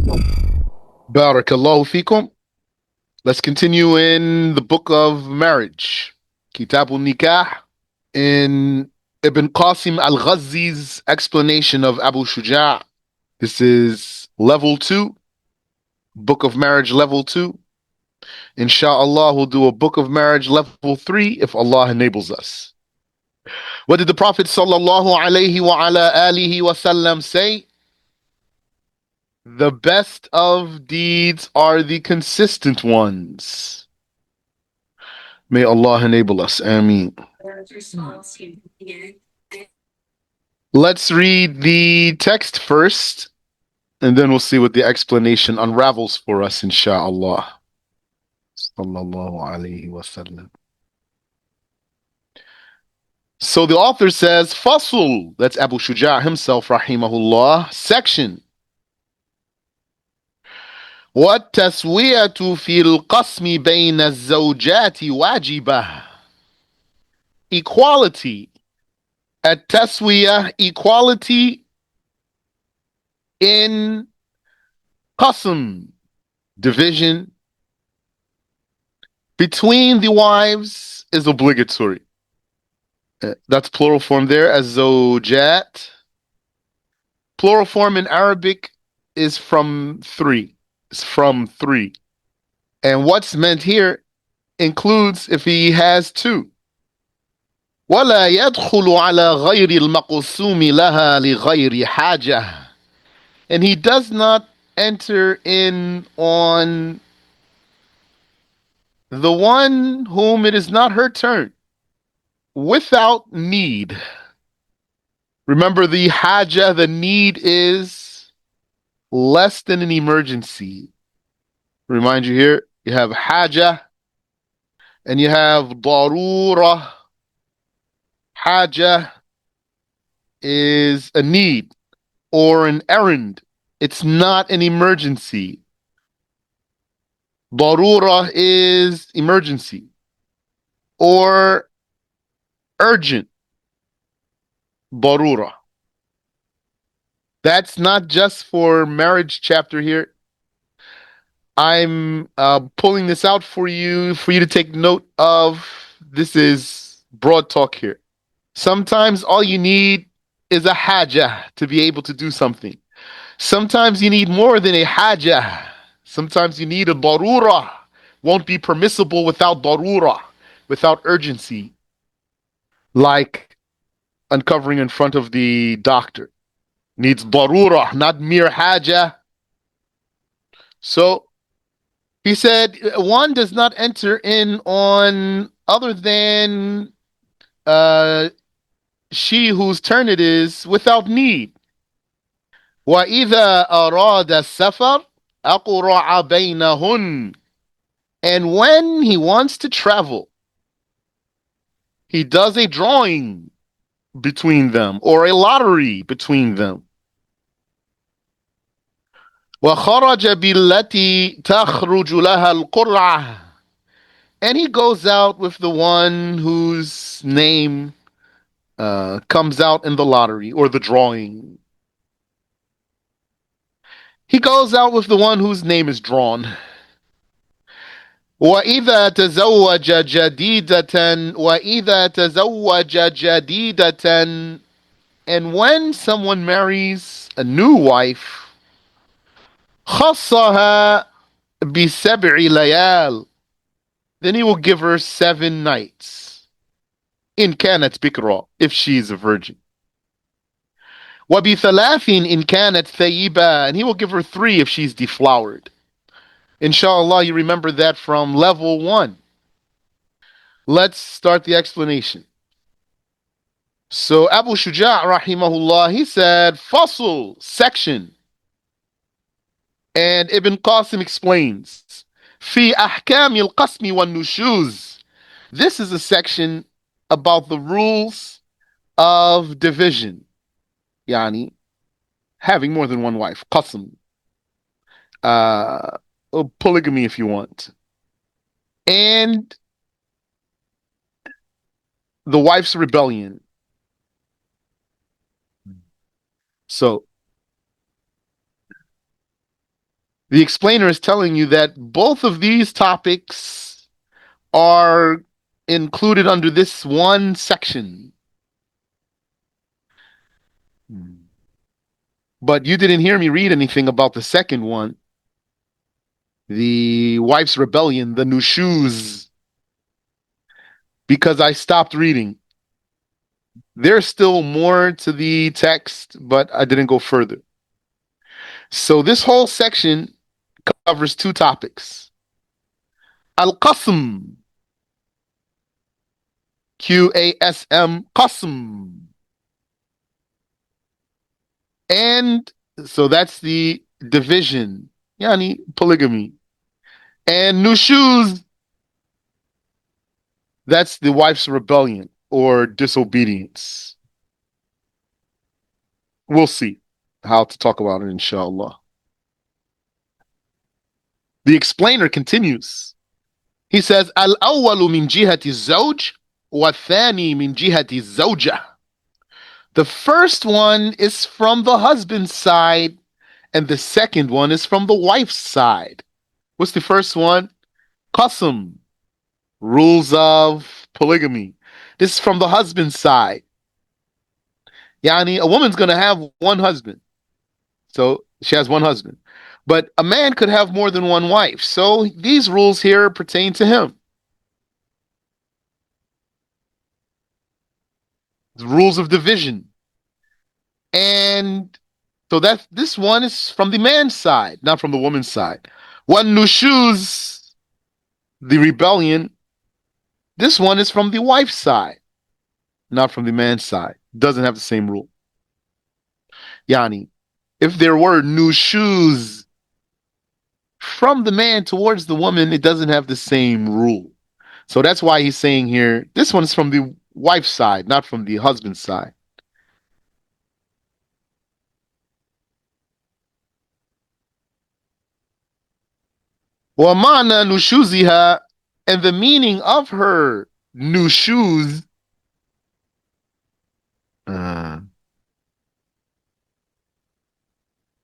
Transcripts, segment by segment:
Barakallahu fikum. Let's continue in the book of marriage, Kitab al-Nikah, in Ibn Qaasim Al-Ghazzi's explanation of Abu Shuja. This is level 2, book of marriage level 2. Inshallah, we'll do a book of marriage level 3 if Allah enables us. What did the Prophet sallallahu alaihi wa ala alihi wasallam say? The best of deeds are the consistent ones. May Allah enable us. Ameen. Let's read the text first, and then we'll see what the explanation unravels for us, insha'Allah. Sallallahu alayhi wasallam. So the author says, Fasl, that's Abu Shuja himself, rahimahullah, section. والتسوية في القسم بين الزوجات واجبة. Equality. At-taswiyah, equality in qasm, division, between the wives is obligatory. That's plural form there as zawjat. Plural form in Arabic is from three. It's from three. And what's meant here includes if he has two. ولا يدخل على غير المقسوم لها لغير حاجة. And he does not enter in on the one whom it is not her turn without need. Remember, the haja, the need is less than an emergency. Remind you here, you have haja and you have darura. Haja is a need or an errand. It's not an emergency. Darura is emergency or urgent. Darura. That's not just for marriage chapter here. I'm pulling this out for you to take note of. This is broad talk here. Sometimes all you need is a haja to be able to do something. Sometimes you need more than a haja. Sometimes you need a darura. Won't be permissible without darura, without urgency. Like uncovering in front of the doctor. Needs darura, not mere haja. So he said one does not enter in on other than she whose turn it is without need. وَإِذَا أَرَادَ السَّفَرَ أَقْرَعَ بَيْنَهُنْ. And when he wants to travel, he does a drawing between them or a lottery between them. وَخَرَجَ بِالَّتِي تَخْرُجُ لَهَا الْقُرْعَةِ. And he goes out with the one whose name comes out in the lottery or the drawing. He goes out with the one whose name is drawn. وَإِذَا تَزَوَّجَ جَدِيدَةً. And when someone marries a new wife, خَصَّهَا بِسَبْعِ لَيَالٍ. Then he will give her 7 nights. إِن كَانَتْ بِكْرًا, if she is a virgin. وَبِثَلَاثٍ إِن كَانَتْ ثَيِّبًا. And he will give her 3 if she's deflowered. Inshallah, you remember that from level 1. Let's start the explanation. So Abu Shuja, rahimahullah, he said, Fasl, section. And Ibn Qasim explains, في أحكام القسم والنشوز. This is a section about the rules of division. Yani, having more than one wife. Qasm. Polygamy if you want. And the wife's rebellion. So The explainer is telling you that both of these topics are included under this one section. But you didn't hear me read anything about the second one, the wife's rebellion, the nushuz, because I stopped reading. There's still more to the text, but I didn't go further. So this whole section covers two topics. Al-Qasm, Qasm, Qasm. And so that's the division, yani polygamy. And nushuz, that's the wife's rebellion or disobedience. We'll see how to talk about it, inshallah. The explainer continues. He says, Al-awwalu min jihati zawj wa thani min jihati zawjah. The first one is from the husband's side, and the second one is from the wife's side. What's the first one? Qasam, rules of polygamy. This is from the husband's side. Yani, a woman's going to have one husband. So she has one husband. But a man could have more than one wife. So these rules here pertain to him. The rules of division. And so that this one is from the man's side, not from the woman's side. One nushuz, the rebellion, this one is from the wife's side, not from the man's side. Doesn't have the same rule. Yani, if there were nushuz from the man towards the woman, it doesn't have the same rule. So that's why he's saying here, this one's from the wife's side, not from the husband's side. وَمَعْنَى نُشُوزِهَا, and the meaning of her nushuz.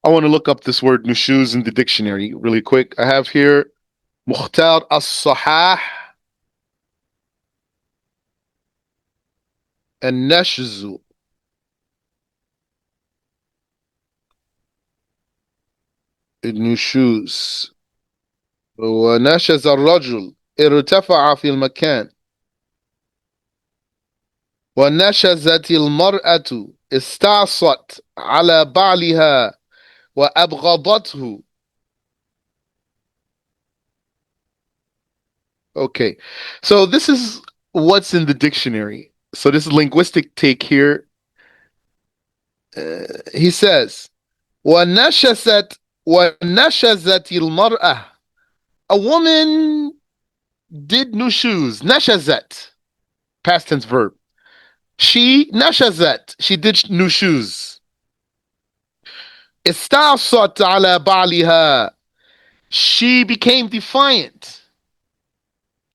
I want to look up this word nushuz in the dictionary really quick. I have here Mukhtar as-Sahah and Nashzu. النشوز ونشز الرجل ارتفع في المكان ونشزت المرأة استعصت على بعلها وأبغضته. Okay, so this is what's in the dictionary. So this is linguistic take here. He says, وَنَشَزَتِ الْمَرْأَةِ, a woman did nushuz, nashazat, past tense verb. She nashazat, she did nushuz. Ista'sat ala ba'liha, she became defiant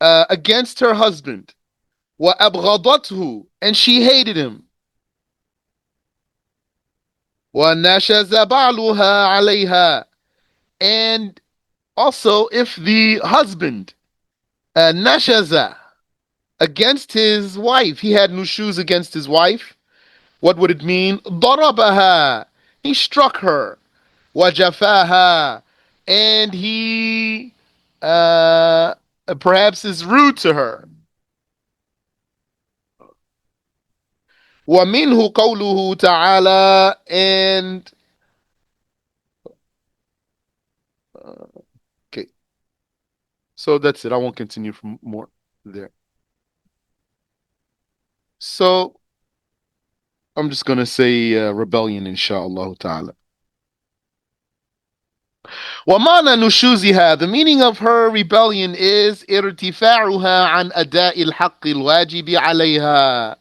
against her husband. Wa abghadathu, and she hated him. Wa nashaza ba'luha alayha, and also if the husband nashaza against his wife, he had nushuz against his wife, what would it mean? Darabaha, he struck her. Wajafaha, and he perhaps is rude to her. وَمِنْهُ قَوْلُهُ تَعَالَى, and okay, so that's it. I won't continue from more there. So I'm just going to say rebellion, inshallah ta'ala. وَمَعنَى نُشُوزِهَا, the meaning of her rebellion is ارتفاعها عن أداء الحق الواجب عليها.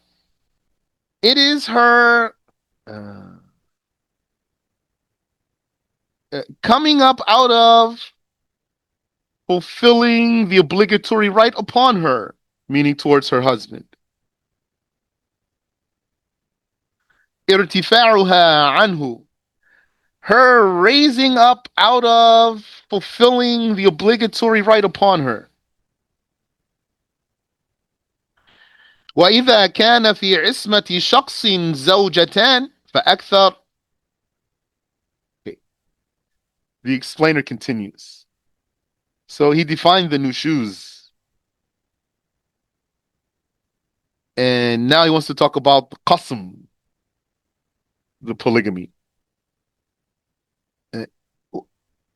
It is her coming up out of fulfilling the obligatory right upon her, meaning towards her husband. ارتفاعها عنه, her raising up out of fulfilling the obligatory right upon her. وإذا كان في عصمة شخص زوجتان فأكثر. Okay. The explainer continues. So he defined the nushuz. And now he wants to talk about the qasm, the polygamy.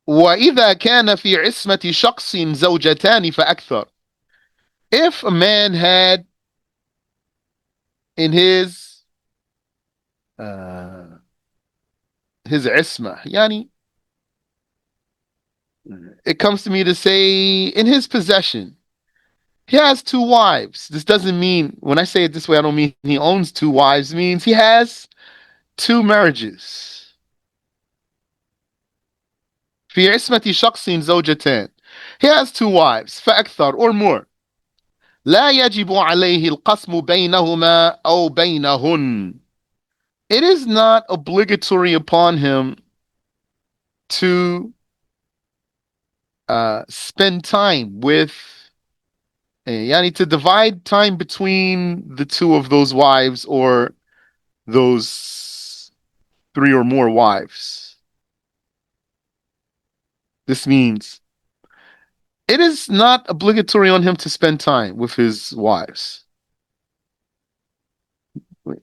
وإذا كان في عصمة شخص زوجتان فأكثر. If a man had in his isma, yani, it comes to me to say in his possession, he has two wives. This doesn't mean, when I say it this way, I don't mean he owns two wives. It means he has two marriages. في عصمة شخص زوجتان. He has two wives, فأكثر or more. لا يجب عليه القسم بينهما أو بينهن. It is not obligatory upon him to spend time with, yani to divide time between the two of those wives or those three or more wives. This means it is not obligatory on him to spend time with his wives.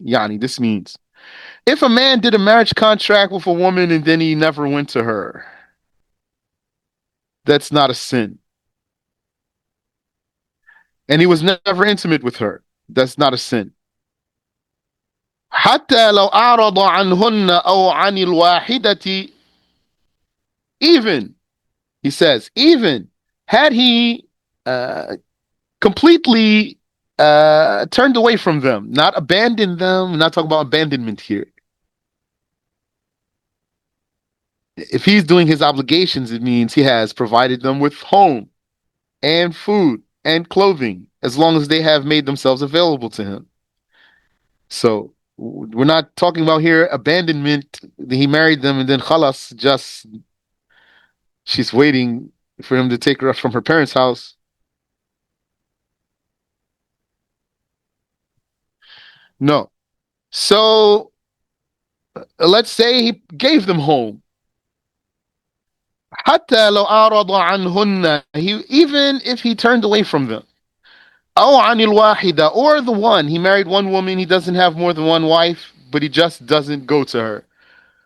Yani, this means if a man did a marriage contract with a woman and then he never went to her, that's not a sin. And he was never intimate with her, that's not a sin. حتى لو أعرض عنهن أو عن الواحدة, even, he says, even had he completely turned away from them, not abandoned them, not talking about abandonment here. If he's doing his obligations, it means he has provided them with home and food and clothing, as long as they have made themselves available to him. So we're not talking about here abandonment. He married them and then khalas, just she's waiting for him to take her from her parents' house. No. So let's say he gave them home. حتى لو أعرض عنهن, even if he turned away from them. أو عن الواحدة, or the one, he married one woman, he doesn't have more than one wife, but he just doesn't go to her.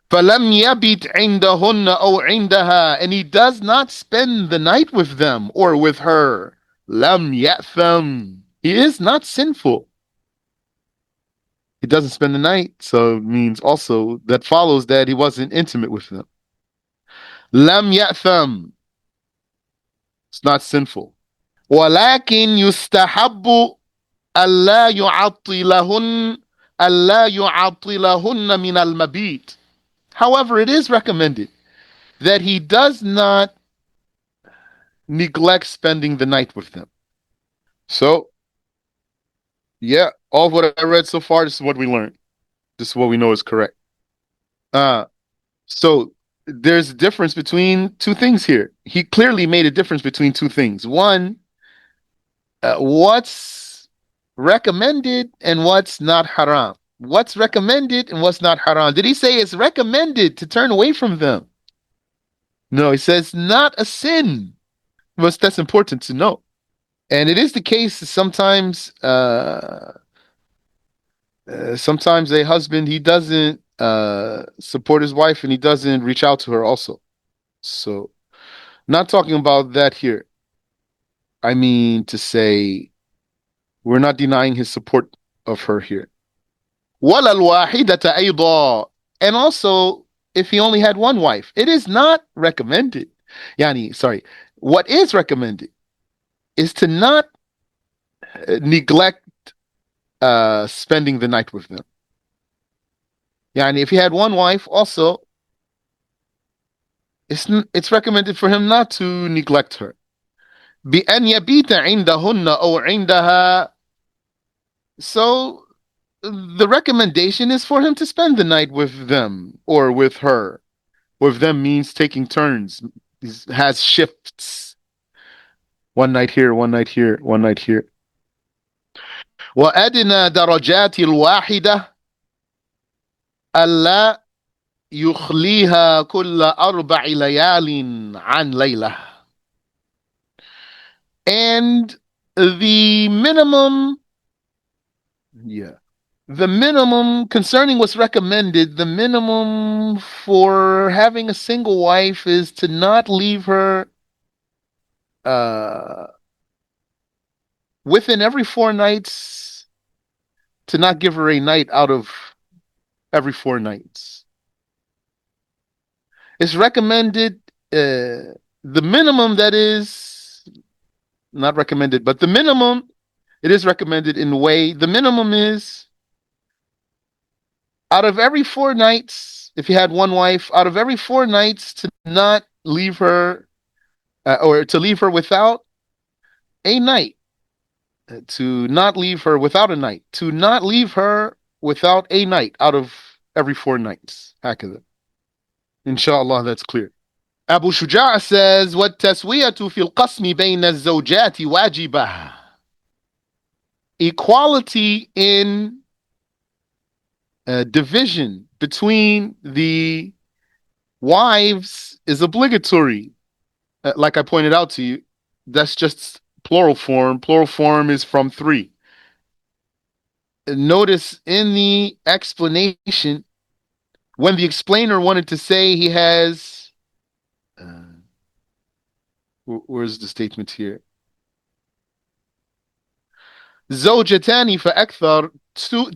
فلم يبت عندهن أو عندها, and he does not spend the night with them or with her. لم يأثم, he is not sinful. He doesn't spend the night, so it means also that follows that he wasn't intimate with them. لم يأثم, it's not sinful. ولكن يستحب ألا يعطلهن من المبيت. However, it is recommended that he does not neglect spending the night with them. So, yeah, all of what I read so far, this is what we learned. This is what we know is correct. So there's a difference between two things here. He clearly made a difference between two things. One, what's recommended and what's not haram. What's recommended and what's not haram. Did he say it's recommended to turn away from them? No, he says not a sin. Well, that's important to know. And it is the case sometimes, sometimes a husband, he doesn't support his wife and he doesn't reach out to her also. So, not talking about that here. I mean to say, we're not denying his support of her here. وَلَا الْوَاحِدَةَ أَيْضًا. And also, if he only had one wife, it is not recommended. What is recommended is to not neglect spending the night with them. If he had one wife, also, it's recommended for him not to neglect her. بأن يبيت عندهن أو عندها. So the recommendation is for him to spend the night with them or with her. with them means taking turns. It has shifts. One night here, one night here, one night here. وأدنى درجات الواحدة ألا يخليها كل 4 ليال عن ليلة. And the minimum, yeah, the minimum concerning what's recommended, the minimum for having a single wife is to not leave her uh, within every 4 nights, to not give her a night out of every 4 nights. It's recommended, the minimum that is not recommended, but the minimum, it is recommended in a way, the minimum is out of every 4 nights, if you had one wife, out of every 4 nights to not leave her, or to leave her without a night, to not leave her without a night, to not leave her without a night out of every 4 nights. هكذا. Inshallah, that's clear. Abu Shuja says, وَالتَّسْوِيَةُ فِي الْقَسْمِ بَيْنَ الزَّوْجَاتِ وَاجِبَةٌ. Equality in division between the wives is obligatory. Like I pointed out to you, that's just plural form. Plural form is from 3. Notice in the explanation, when the explainer wanted to say he has, where's the statement here? زوجتان فأكثر,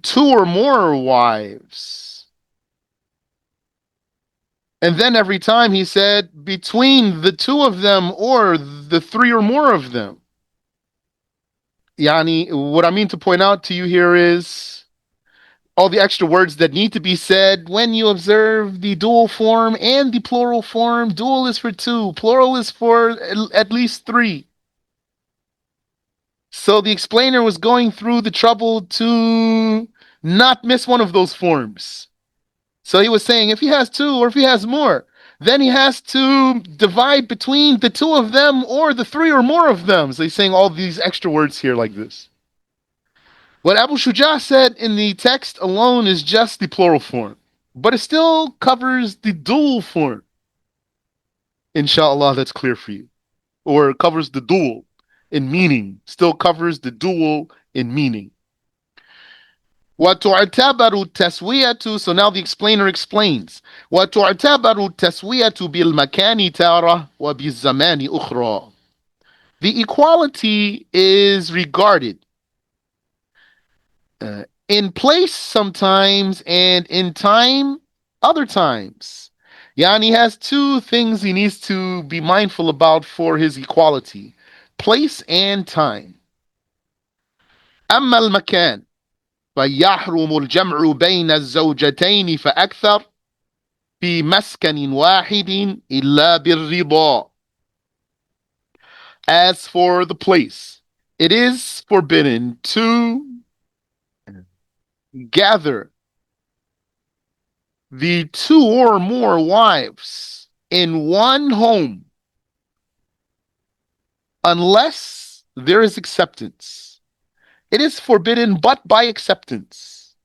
two or more wives. And then every time he said between the 2 of them or the 3 or more of them. Yani, what I mean to point out to you here is all the extra words that need to be said when you observe the dual form and the plural form. Dual is for 2, plural is for at least 3. So the explainer was going through the trouble to not miss one of those forms. So he was saying if he has 2 or if he has more, then he has to divide between the 2 of them or the 3 or more of them. So he's saying all these extra words here like this. What Abu Shuja said in the text alone is just the plural form, but it still covers the dual form. Inshallah, that's clear for you. Or it covers the dual in meaning, still covers the dual in meaning. وَتُعْتَبَرُ التَّسْوِيَةُ. So now the explainer explains. وَتُعْتَبَرُ التَّسْوِيَةُ بِالْمَكَانِ تَارَةً وَبِالزَّمَانِ أُخْرَى. The equality is regarded in place sometimes and in time other times. Yani has 2 things he needs to be mindful about for his equality: place and time. أما المكان فيحرم الجمع بين الزوجتين فأكثر في مسكن واحد إلا بالرضا. As for the place, it is forbidden to gather the 2 or more wives in one home unless there is acceptance. It is forbidden but by acceptance.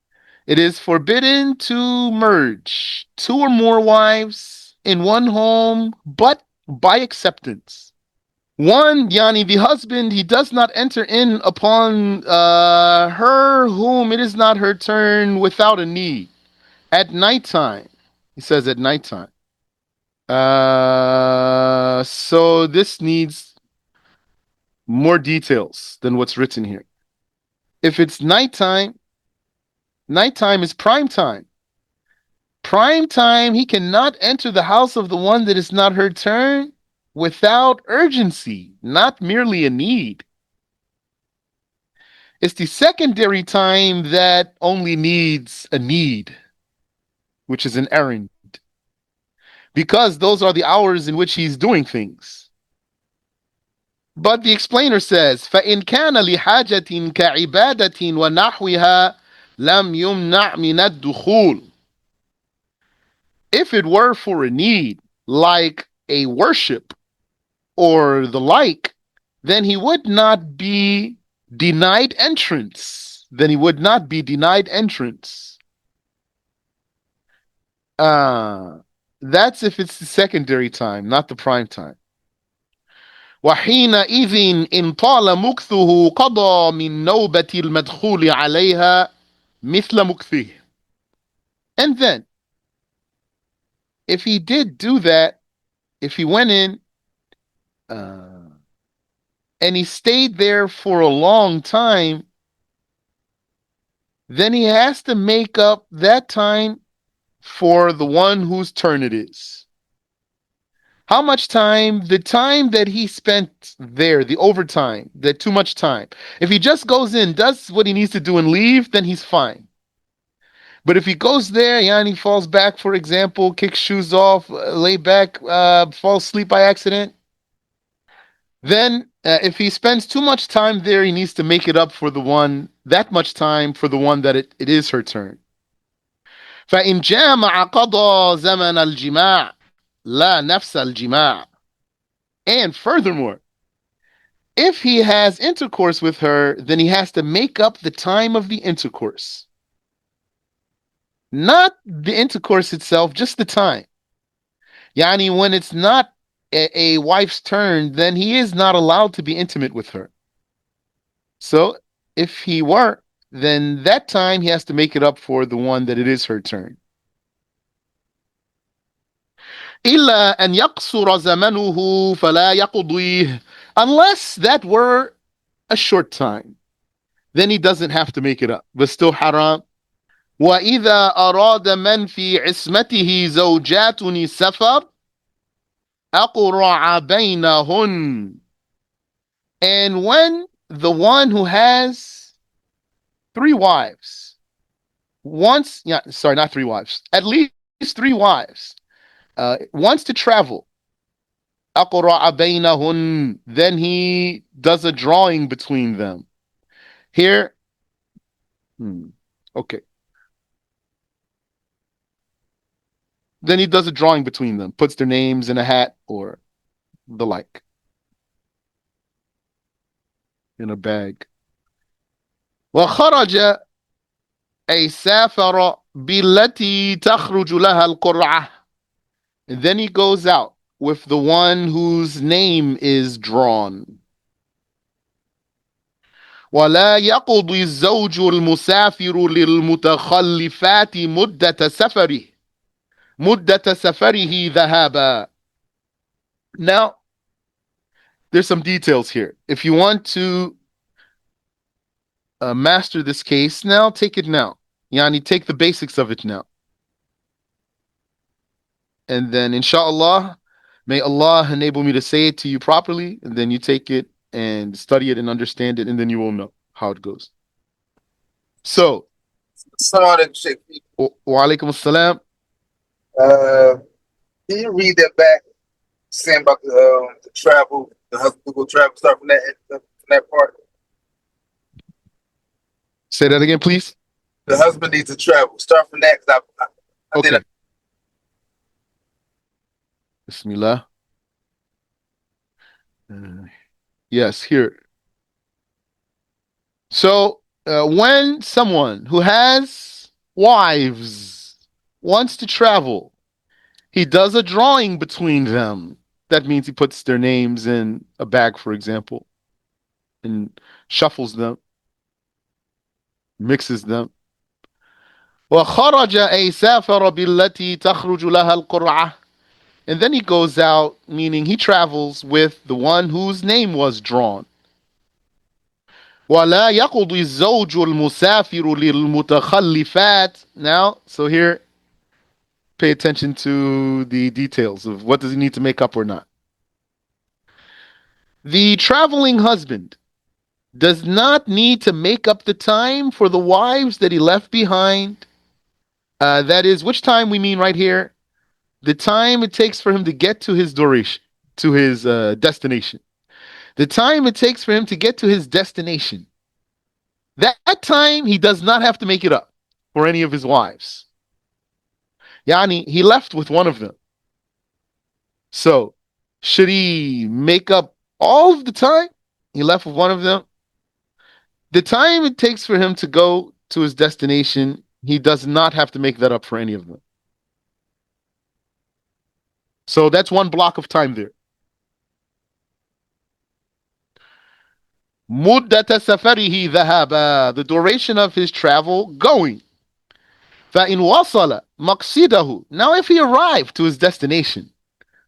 It is forbidden to merge 2 or more wives in one home but by acceptance. One, yani the husband, he does not enter in upon her whom it is not her turn without a need. At nighttime, he says at nighttime. So this needs more details than what's written here. If it's nighttime, nighttime is prime time. Prime time, he cannot enter the house of the one that is not her turn without urgency, not merely a need. It's the secondary time that only needs a need, which is an errand, because those are the hours in which he's doing things. But the explainer says, فَإِنْ كَانَ لِحَاجَةٍ كَعِبَادَةٍ وَنَحْوِهَا لَمْ يُمْنَعْ مِنَ الدُّخُولِ. If it were for a need, like a worship or the like, then he would not be denied entrance. Then he would not be denied entrance. Uh, that's if it's the secondary time, not the prime time. وحينئذ إن طال مكثه قضى من نوبة المدخول عليها مثل مكثه. And then, if he did do that, if he went in uh, and he stayed there for a long time, then he has to make up that time for the one whose turn it is. How much time? The time that he spent there, the overtime, the too much time. If he just goes in, does what he needs to do and leave, then he's fine. But if he goes there, and he falls back, for example, kicks shoes off, lay back, falls asleep by accident, then if he spends too much time there, he needs to make it up for the one, that much time for the one that it is her turn. فإن جامع قضى زمن الجماع لا نفس الجماع. And furthermore, if he has intercourse with her, then he has to make up the time of the intercourse. Not the intercourse itself, just the time. Yani, when it's not a wife's turn, then he is not allowed to be intimate with her. So if he were, then that time he has to make it up for the one that it is her turn. إلا أن يقصر زمنه فلا يقضيه. Unless that were a short time, then he doesn't have to make it up, but still haram. وإذا أراد من في عصمته زوجات سفر أقرع بينهن. And when the one who has 3 wives wants, yeah, sorry, not 3 wives, at least 3 wives, wants to travel, أقرع بينهن, then he does a drawing between them. Here, okay. Then he does a drawing between them, puts their names in a hat or the like, in a bag. وخرج أي سافر بالتي تخرج لها القرعة. And then he goes out with the one whose name is drawn. ولا يقضي الزوج المسافر للمتخلفات مدة سفره ذهابا. Now, there's some details here. If you want to master this case now, take it now. Yani, take the basics of it now. And then, inshallah, may Allah enable me to say it to you properly, and then you take it and study it and understand it, and then you will know how it goes. So, wa alaikum assalam. Can you read that back, saying about the travel, the husband will go travel, start from that part? Say that again, please. The husband needs to travel. Start from that. Okay. Bismillah. Yes, here. So, when someone who has wives wants to travel, he does a drawing between them. That means he puts their names in a bag, for example, and shuffles them, mixes them. وخرج أي سافر بالتي تخرج لها القرعة. And then he goes out, meaning he travels with the one whose name was drawn. ولا يقضي الزوج المسافر للمتخلفات. Now, so here, pay attention to the details of what does he need to make up or not. The traveling husband does not need to make up the time for the wives that he left behind. That is, which time we mean right here? The time it takes for him to get to his duration, to his destination. The time it takes for him to get to his destination. That time he does not have to make it up for any of his wives. Yani, he left with one of them. So, should he make up all of the time? He left with one of them. The time it takes for him to go to his destination, he does not have to make that up for any of them. So that's one block of time there. مدة سفره ذهابا, the duration of his travel going. فإن وصل مقصده, now if he arrived to his destination,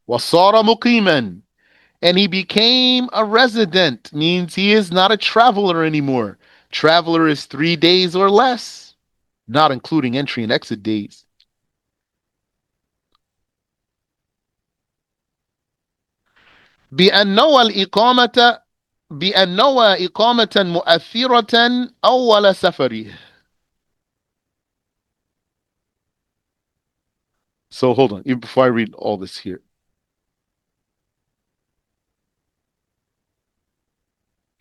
وصار مقيما, and he became a resident, means he is not a traveler anymore. Traveler is 3 days or less, not including entry and exit days. بأن نوى الإقامة بأن نوى إقامة مؤثرة أول سفره. So hold on, even before I read all this here.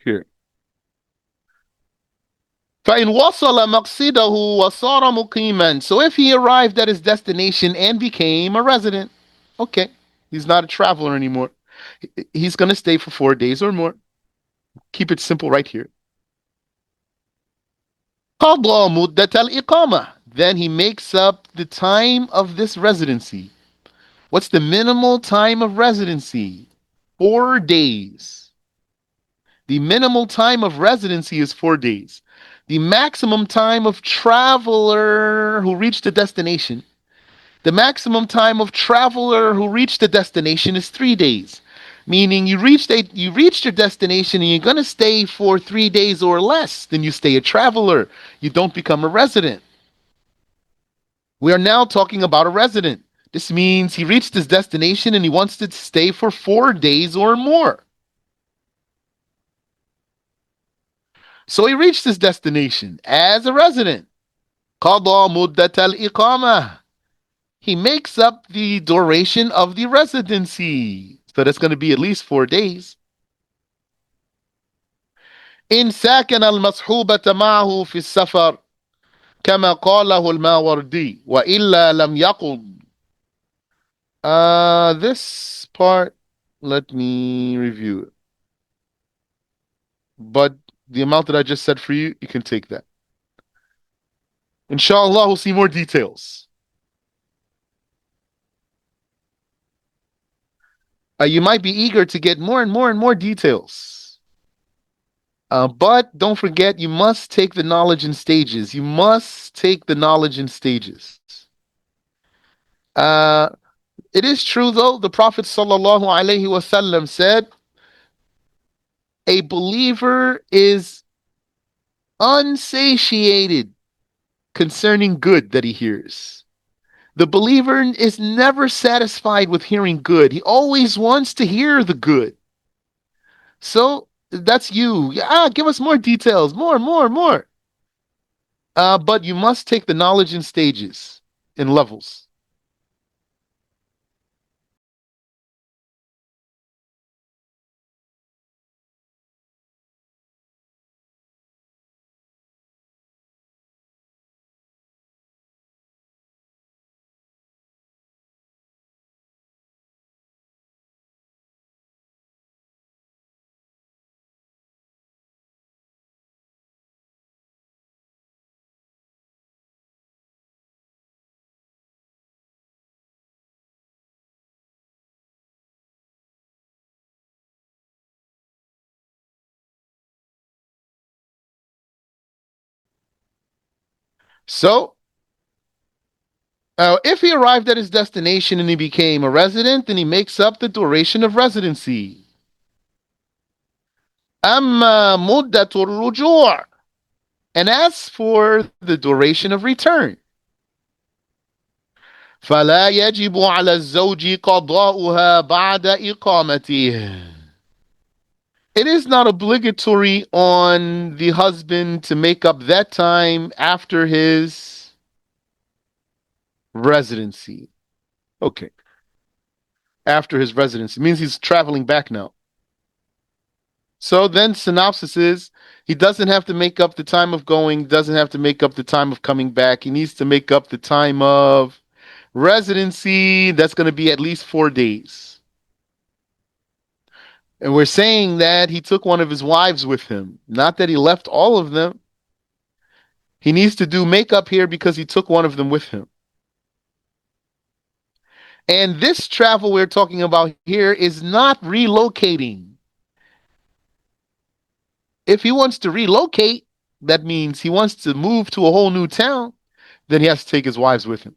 Here. فإن وصل مقصده وصار مقيما. So if he arrived at his destination and became a resident, okay, he's not a traveler anymore. He's going to stay for 4 days or more. Keep it simple right here. قضى مدة الإقامة. Then he makes up the time of this residency. What's the minimal time of residency? 4 days. The minimal time of residency is 4 days. The maximum time of traveler who reached the destination. The maximum time of traveler who reached the destination is 3 days. Meaning you reached your destination and you're going to stay for 3 days or less, then you stay a traveler. You don't become a resident. We are now talking about a resident. This means he reached his destination and he wants to stay for 4 days or more. So he reached his destination as a resident. قضى مدة الإقامة. He makes up the duration of the residency. So that's going to be at least 4 days. إن ساكن المصحوبة معه في السفر كما قاله الماوردي وإلا لم يقض. This part, let me review it. But the amount that I just said for you, you can take that. Inshallah, we'll see more details. You might be eager to get more and more and more details. But don't forget, you must take the knowledge in stages. You must take the knowledge in stages. It is true, though, the Prophet ﷺ said, a believer is unsatiated concerning good that he hears. The believer is never satisfied with hearing good. He always wants to hear the good. So that's you. Give us more details, more. But you must take the knowledge in stages, in levels. So, if he arrived at his destination and he became a resident, then he makes up the duration of residency. أما مدة الرجوع. And as for the duration of return, فلا يجب على الزوج قضاؤها بعد إقامته. It is not obligatory on the husband to make up that time after his residency. Okay. After his residency. It means he's traveling back now. So then synopsis is, he doesn't have to make up the time of going, doesn't have to make up the time of coming back. He needs to make up the time of Residency, that's going to be at least 4 days. And we're saying that he took one of his wives with him, not that he left all of them. He needs to do makeup here because he took one of them with him. And this travel we're talking about here is not relocating. If he wants to relocate, that means he wants to move to a whole new town, then he has to take his wives with him.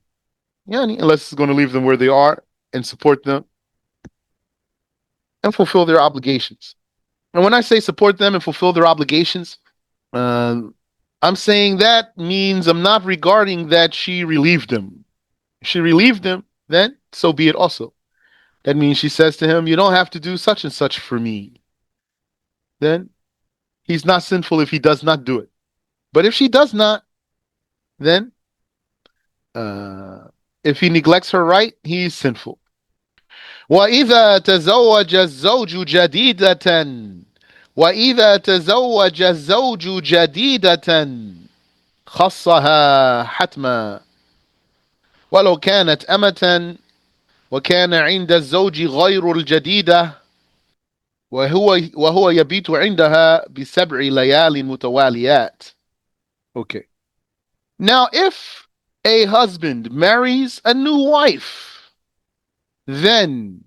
Yeah, unless he's going to leave them where they are and support them and fulfill their obligations. And when I say support them and fulfill their obligations, um, I'm saying that means I'm not regarding that she relieved him. If she relieved him, then so be it also. That means she says to him, "You don't have to do such and such for me." Then he's not sinful if he does not do it. But if she does not, then uh, if he neglects her right, he's sinful. وإذا تزوج الزوج جديدة وإذا تزوج الزوج جديدة خصها حتما ولو كانت أمة وكان عند الزوج غير الجديدة وهو يبيت عندها بسبع ليال متواليات. Okay. Now, if a husband marries a new wife, then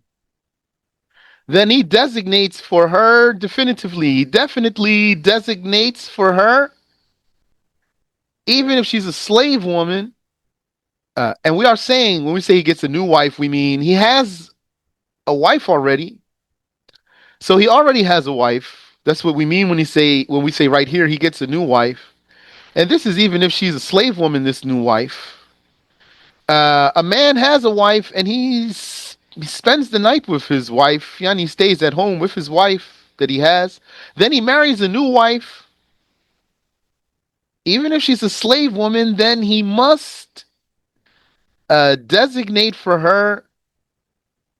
he designates for her definitively, he definitely designates for her, even if she's a slave woman. And we are saying, when we say he gets a new wife, we mean he has a wife already. So he already has a wife. That's what we mean when we say right here he gets a new wife. And this is even if she's a slave woman, this new wife. A man has a wife and he spends the night with his wife. Yani he stays at home with his wife that he has. Then he marries a new wife. Even if she's a slave woman, then he must designate for her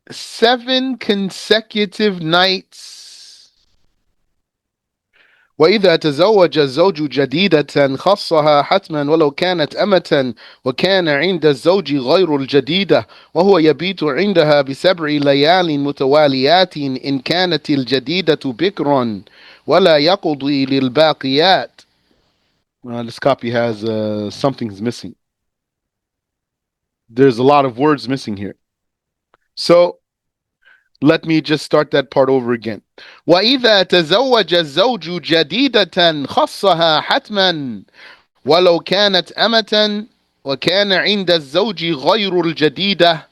7 consecutive nights. وإذا تزوج الزوج جديدة خصها حتما ولو كانت أمة وكان عند الزوج غير الجديدة وهو يبيت عندها بسبع ليال متواليات إن كانت الجديدة بكرا ولا يقضي للباقيات. This copy has something's missing. There's a lot of words missing here. So let me just start that part over again. وإذا تزوج الزوج جديدة خصها حتما ولو كانت أمة وكان عند الزوج غير الجديدة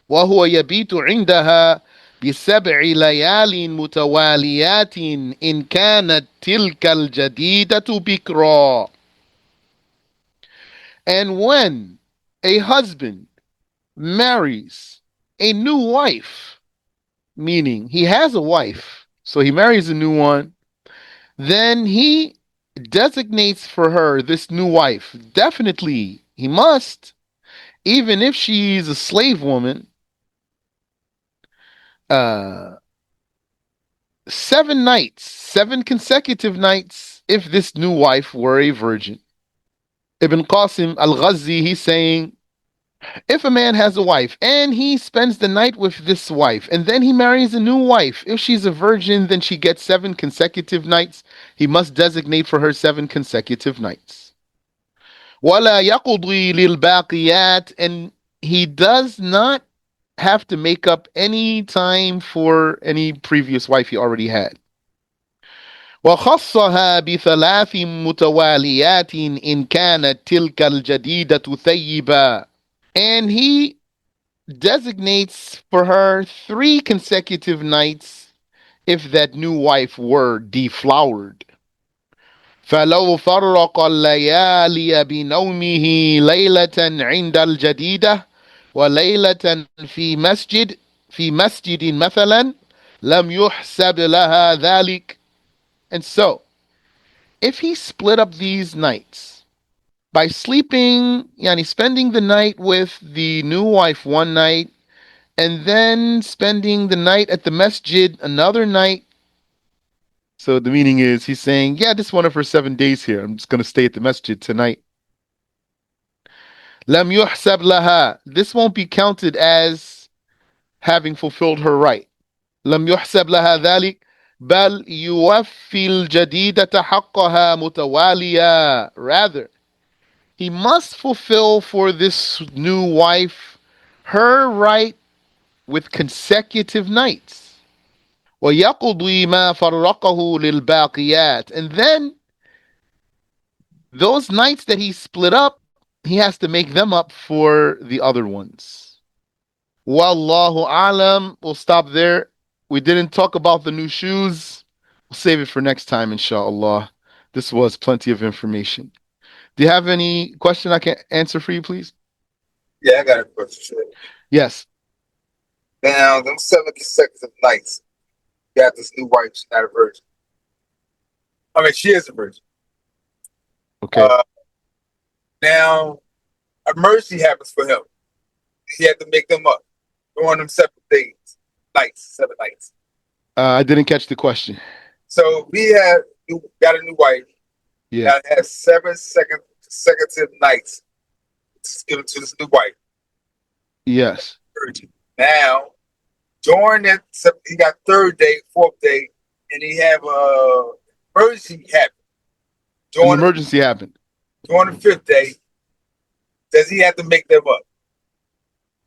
وهو يبيت عندها بسبع ليال متواليات إن كانت تلك الجديدة بكرا. And when a husband marries a new wife, meaning he has a wife, so he marries a new one, then he designates for her this new wife. Definitely, he must, even if she's a slave woman, uh, 7 nights, 7 consecutive nights, if this new wife were a virgin. Ibn Qaasim Al-Ghazzi, he's saying, if a man has a wife and he spends the night with this wife and then he marries a new wife, if she's a virgin, then she gets 7 consecutive nights. He must designate for her 7 consecutive nights. وَلَا يَقُضِي لِلْبَاقِيَاتِ, and he does not have to make up any time for any previous wife he already had. وخصها بثلاث متواليات إن كانت تلك الجديدة ثيبا. And he designates for her 3 consecutive nights if that new wife were deflowered. فلو فرق الليالي بنومه ليلة عند الجديدة وليلة في مسجد مثلا لم يحسب لها ذلك. And so, if he split up these nights by sleeping, yani spending the night with the new wife one night, and then spending the night at the masjid another night. So the meaning is he's saying, yeah, this is one of her 7 days here. I'm just going to stay at the masjid tonight. لم يحسب لها. This won't be counted as having fulfilled her right. لم يحسب لها ذلك بل يوفي الجديدة حقها متوالية. Rather, he must fulfill for this new wife her right with consecutive nights. ويقضي ما فرقه للباقيات. And then those nights that he split up, he has to make them up for the other ones. Wallahu alam. We'll stop there. We didn't talk about the new shoes. We'll save it for next time, inshallah. This was plenty of information. Do you have any question I can answer for you, please? Yeah, I got a question. Yes. Now, them 7 consecutive nights, you got this new wife, she's not a virgin. I mean, she is a virgin. Okay. Now, a mercy happens for him. He had to make them up. Go on them separate days, nights, 7 nights. I didn't catch the question. So we got a new wife. Yeah. Now it has 7 consecutive nights to give to this new wife. Yes. Virgin. Now, during that, he got 3rd day, 4th day, and he have a emergency happen. An emergency happened. During the 5th day, does he have to make them up?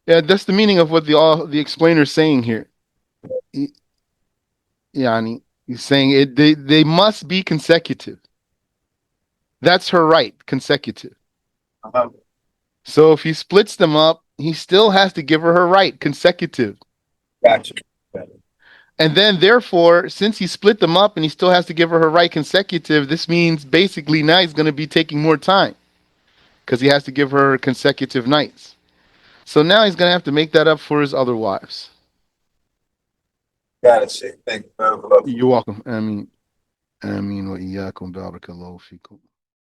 Yeah, that's the meaning of what the explainer is saying here. Yani, he's saying it. They must be consecutive. That's her right, consecutive. Uh-huh. So if he splits them up, he still has to give her right, consecutive. Gotcha. And then, therefore, since he split them up and he still has to give her right consecutive, this means basically now he's going to be taking more time because he has to give her consecutive nights. So now he's going to have to make that up for his other wives. Got it, Sheikh. Thank you. You're welcome. I mean, wa iyyakum barakallahu fikum.